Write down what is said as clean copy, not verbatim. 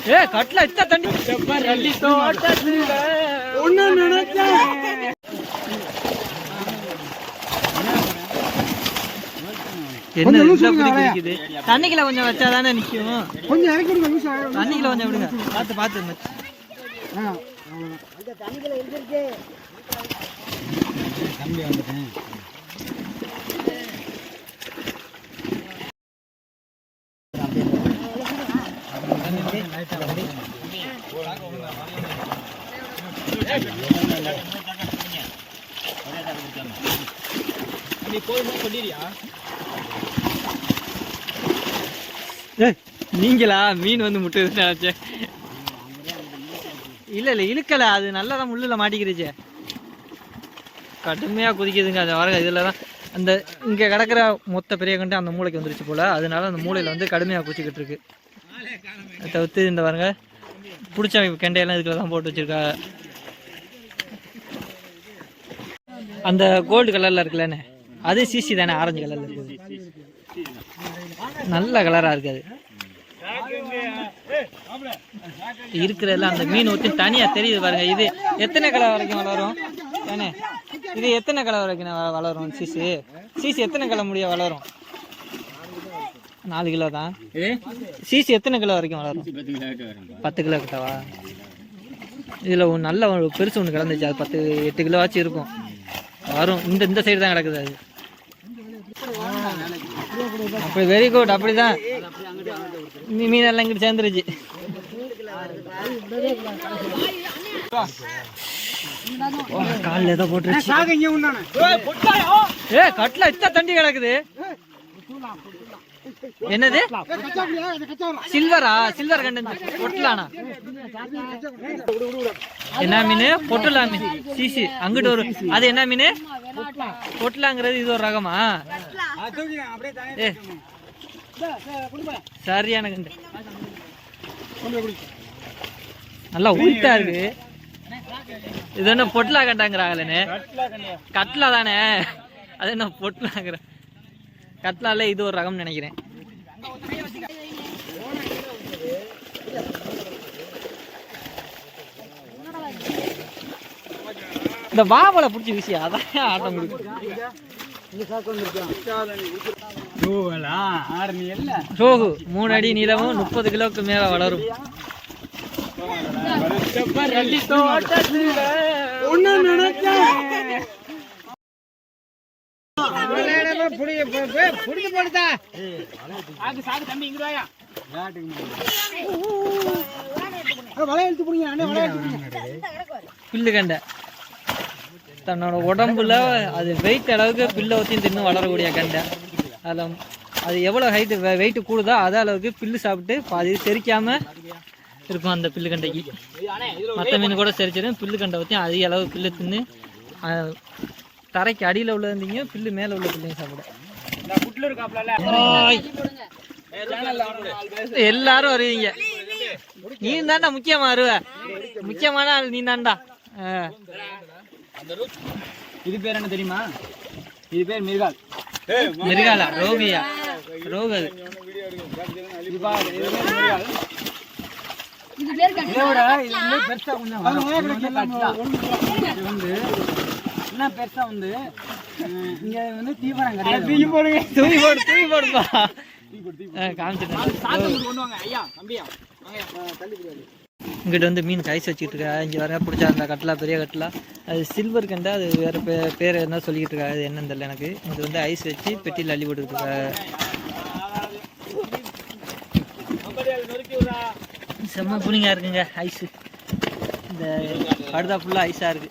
ஏ கட்ல இத்த தண்ணி ரெட்டி தோட்டத்துல ஒண்ணு நினைச்சேன். என்ன குடிக்குது? தண்ணிக்குள்ள கொஞ்சம் வச்சாதானே நிக்கும். கொஞ்சம் இறக்கி விடுங்க. தண்ணிக்குள்ள கொஞ்சம் விடுங்க. பார்த்து பார்த்து. தண்ணிக்குள்ள இருந்துருச்சு. தம்பி வந்துட்டேன். நீங்களா மீன் வந்து முட்டை நினைச்சேன். இல்ல இல்ல இழுக்கல, அது நல்லாதான் முள்ளுல மாட்டிக்கிருச்சு. கடுமையா குதிக்குதுங்க அந்த வர. இதுலதான் அந்த இங்க கிடக்குற மொத்த பெரிய கண்டு அந்த மூளைக்கு வந்துருச்சு போல. அதனால அந்த மூளையில வந்து கடுமையா குச்சிக்கிட்டு இருக்கு. தவிர்த்து இந்த பாருங்க பிடிச்ச கெண்டையெல்லாம் இதுக்குள்ள தான் போட்டு வச்சிருக்கா. அந்த கோல்டு கலர்ல இருக்குல்லண்ணே, அது சிசி தானே, ஆரஞ்சு கலர்ல இருக்குது. நல்ல கலரா இருக்காது இருக்கிறதுல. அந்த மீன் ஊற்றி தனியா தெரியுது பாருங்க. இது எத்தனை கலர் வரைக்கும் வளரும் ஏன்னே? இது எத்தனை கலர் வரைக்கும் வளரும்? சீசி எத்தனை கிலோ முடிய வளரும்? 4 கிலோ தான். சீசி எத்தனை கிலோ வரைக்கும் வளரும்? 10 கிலோ கிட்டவா? இதுல நல்ல ஒரு பெருசு ஒன்று கிடந்துச்சு, அது 8 கிலோ ஆச்சு இருக்கும் வரும். இந்த சைடு தான் கிடக்குது அது. அப்படி வெரி குட். அப்படிதான் மீனெல்லாம் இங்கிட்டு சேர்ந்துருச்சு. காலில் ஏதோ போட்டுருச்சு. ஏ கட்ல இத்த தண்டி கிடக்குது. என்னது? சில்வரா? சில்வர் கண்டு பொட்டலானா? என்ன மீன்? பொட்டலா மீன். சிசி அங்கிட்டு ஒரு அது என்ன மீன்? பொட்டலாங்கிறது இது ஒரு ரகமா? சரியான கண்டு. நல்லா உயிர்த்தா இருக்கு. இது என்ன பொட்டலா கண்டாங்கிறாங்களே? கட்லா தானே, அது என்ன பொட்டலாங்கிற? கட்லால இது ஒரு ரகம் நினைக்கிறேன். இந்த வாவலை பிடிச்சி வீசி அதான் ஆட்டம் கொடுக்கும். சோகு 3 அடி நீளமும் 30 கிலோக்கு மேல வளரும். பில்லு கண்ட தன்னோட உடம்புல அது வெயிட் அளவுக்கு பில்லை ஊற்றி தின்னு வளரக்கூடிய கண்டை. அதில் அது எவ்வளோ ஹைட்டு வெயிட்டு கூடுதோ அதே அளவுக்கு பில்லு சாப்பிட்டு பாதி செரிக்காம இருக்கும் அந்த பில்லு கண்டைக்கு. மற்ற மீன் கூட செரிச்சிடும். பில்லு கண்டை ஊற்றி அதிக அளவு பில்லு தின்னு தரைக்கு அடியில் உள்ள இருந்தீங்க, பில்லு மேலே உள்ள பிள்ளைங்க சாப்பிடும். எல்லாரும் வருவீங்க. நீ தாண்டா முக்கியமா வருவ. முக்கியமான ஆள் நீ தாண்டா. இது பேர் என்ன தெரியுமா? இது பேர் மிருகால். மிருகாலா? ரோகியா? ரோகு அது. பெருசா கொஞ்சம் என்ன பெருசா வந்து இங்க வந்து தீவிரம் கிடையாது. தூக்கி போடுப்பா. இங்கிட்ட வந்து மீன் கைஸ் வச்சுக்கிட்டு இருக்கா. இங்க வர பிடிச்சா அந்த கட்லா, பெரிய கட்லா, அது சில்வர் கண்டா. அது வேற பேர் என்ன சொல்லிக்கிட்டு இருக்கா, அது என்னன்னு தெரியல எனக்கு. இது வந்து ஐஸ் வச்சு பெட்டியில் அள்ளி போட்டுக்கிட்டு இருக்கா. செம்ம கூலிங்கா இருக்குங்க ஐஸ். இந்த படுதா ஃபுல்லா ஐஸா இருக்கு.